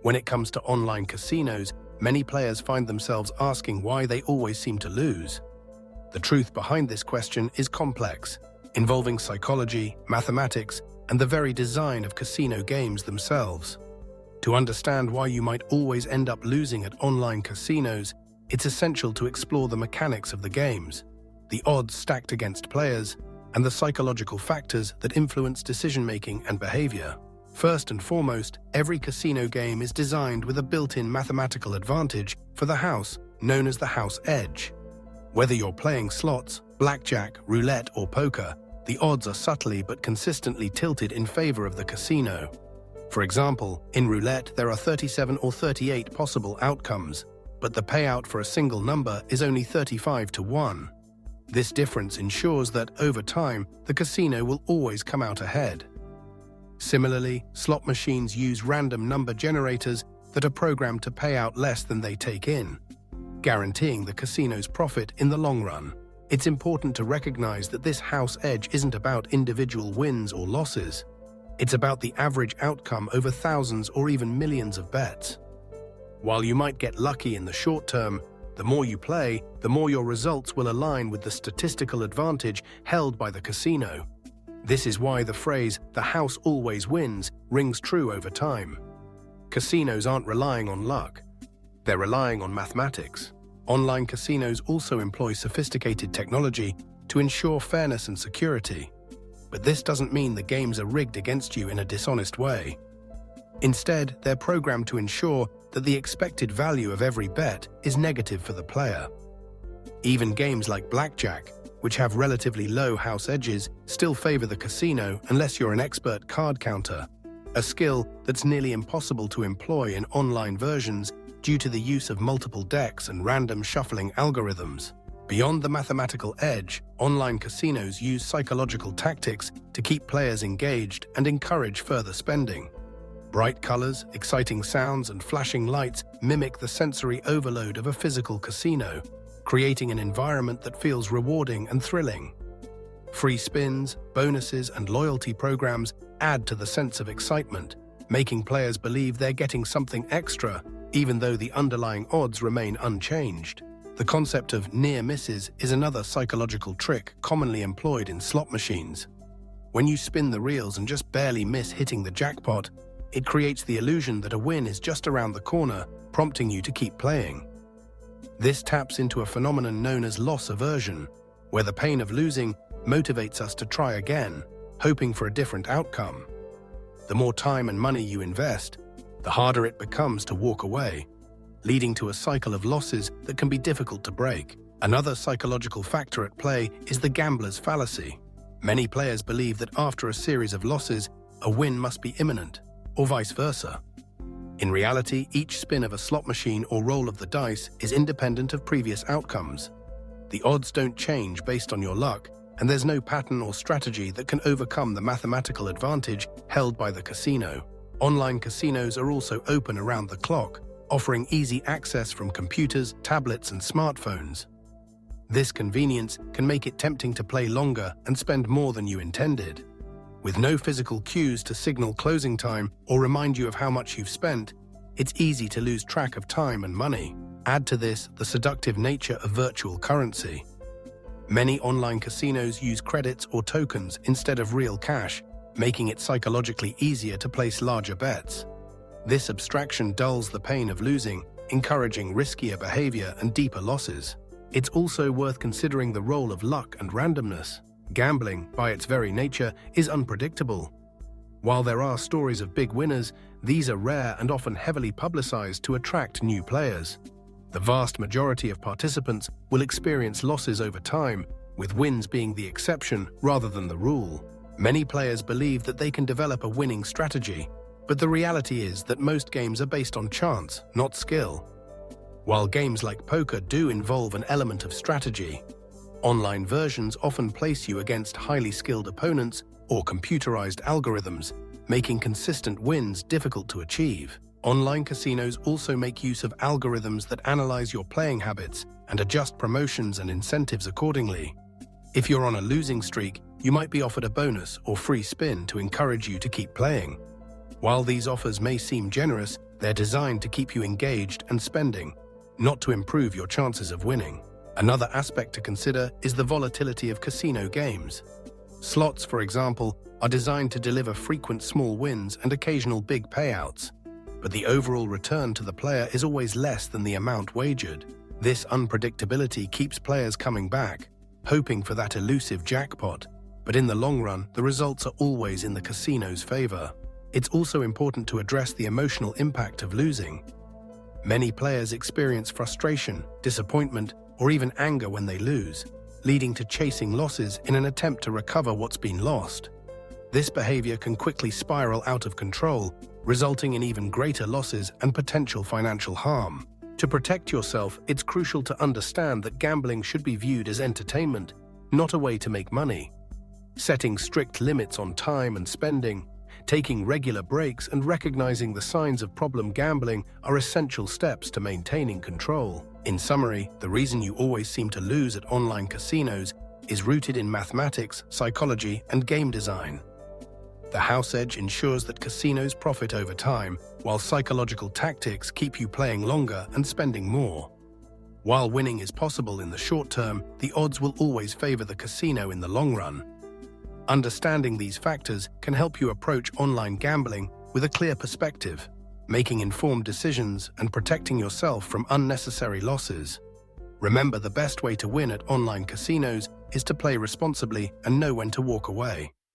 When it comes to online casinos, many players find themselves asking why they always seem to lose. The truth behind this question is complex, involving psychology, mathematics, and the very design of casino games themselves. To understand why you might always end up losing at online casinos, it's essential to explore the mechanics of the games, the odds stacked against players, and the psychological factors that influence decision-making and behavior. First and foremost, every casino game is designed with a built-in mathematical advantage for the house, known as the house edge. Whether you're playing slots, blackjack, roulette, or poker, the odds are subtly but consistently tilted in favor of the casino. For example, in roulette there are 37 or 38 possible outcomes, but the payout for a single number is only 35 to 1. This difference ensures that, over time, the casino will always come out ahead. Similarly, slot machines use random number generators that are programmed to pay out less than they take in, guaranteeing the casino's profit in the long run. It's important to recognize that this house edge isn't about individual wins or losses. It's about the average outcome over thousands or even millions of bets. While you might get lucky in the short term, the more you play, the more your results will align with the statistical advantage held by the casino. This is why the phrase, "the house always wins," rings true over time. Casinos aren't relying on luck. They're relying on mathematics. Online casinos also employ sophisticated technology to ensure fairness and security. But this doesn't mean the games are rigged against you in a dishonest way. Instead, they're programmed to ensure that the expected value of every bet is negative for the player. Even games like blackjack, which have relatively low house edges, still favor the casino unless you're an expert card counter, a skill that's nearly impossible to employ in online versions due to the use of multiple decks and random shuffling algorithms. Beyond the mathematical edge, online casinos use psychological tactics to keep players engaged and encourage further spending. Bright colors, exciting sounds, and flashing lights mimic the sensory overload of a physical casino, creating an environment that feels rewarding and thrilling. Free spins, bonuses, and loyalty programs add to the sense of excitement, making players believe they're getting something extra, even though the underlying odds remain unchanged. The concept of near misses is another psychological trick commonly employed in slot machines. When you spin the reels and just barely miss hitting the jackpot, it creates the illusion that a win is just around the corner, prompting you to keep playing. This taps into a phenomenon known as loss aversion, where the pain of losing motivates us to try again, hoping for a different outcome. The more time and money you invest, the harder it becomes to walk away, leading to a cycle of losses that can be difficult to break. Another psychological factor at play is the gambler's fallacy. Many players believe that after a series of losses, a win must be imminent, or vice versa. In reality, each spin of a slot machine or roll of the dice is independent of previous outcomes. The odds don't change based on your luck, and there's no pattern or strategy that can overcome the mathematical advantage held by the casino. Online casinos are also open around the clock, offering easy access from computers, tablets, and smartphones. This convenience can make it tempting to play longer and spend more than you intended. With no physical cues to signal closing time or remind you of how much you've spent, it's easy to lose track of time and money. Add to this the seductive nature of virtual currency. Many online casinos use credits or tokens instead of real cash, making it psychologically easier to place larger bets. This abstraction dulls the pain of losing, encouraging riskier behavior and deeper losses. It's also worth considering the role of luck and randomness. Gambling, by its very nature, is unpredictable. While there are stories of big winners, these are rare and often heavily publicized to attract new players. The vast majority of participants will experience losses over time, with wins being the exception rather than the rule. Many players believe that they can develop a winning strategy, but the reality is that most games are based on chance, not skill. While games like poker do involve an element of strategy, online versions often place you against highly skilled opponents or computerized algorithms, making consistent wins difficult to achieve. Online casinos also make use of algorithms that analyze your playing habits and adjust promotions and incentives accordingly. If you're on a losing streak, you might be offered a bonus or free spin to encourage you to keep playing. While these offers may seem generous, They're designed to keep you engaged and spending, not to improve your chances of winning. Another aspect to consider is the volatility of casino games. Slots, for example, are designed to deliver frequent small wins and occasional big payouts, but the overall return to the player is always less than the amount wagered. This unpredictability keeps players coming back, hoping for that elusive jackpot, but in the long run, the results are always in the casino's favor. It's also important to address the emotional impact of losing. Many players experience frustration, disappointment, or even anger when they lose, leading to chasing losses in an attempt to recover what's been lost. This behavior can quickly spiral out of control, resulting in even greater losses and potential financial harm. To protect yourself, it's crucial to understand that gambling should be viewed as entertainment, not a way to make money. Setting strict limits on time and spending, taking regular breaks, and recognizing the signs of problem gambling are essential steps to maintaining control. In summary, the reason you always seem to lose at online casinos is rooted in mathematics, psychology, and game design. The house edge ensures that casinos profit over time, while psychological tactics keep you playing longer and spending more. While winning is possible in the short term, the odds will always favor the casino in the long run. Understanding these factors can help you approach online gambling with a clear perspective, making informed decisions and protecting yourself from unnecessary losses. Remember, the best way to win at online casinos is to play responsibly and know when to walk away.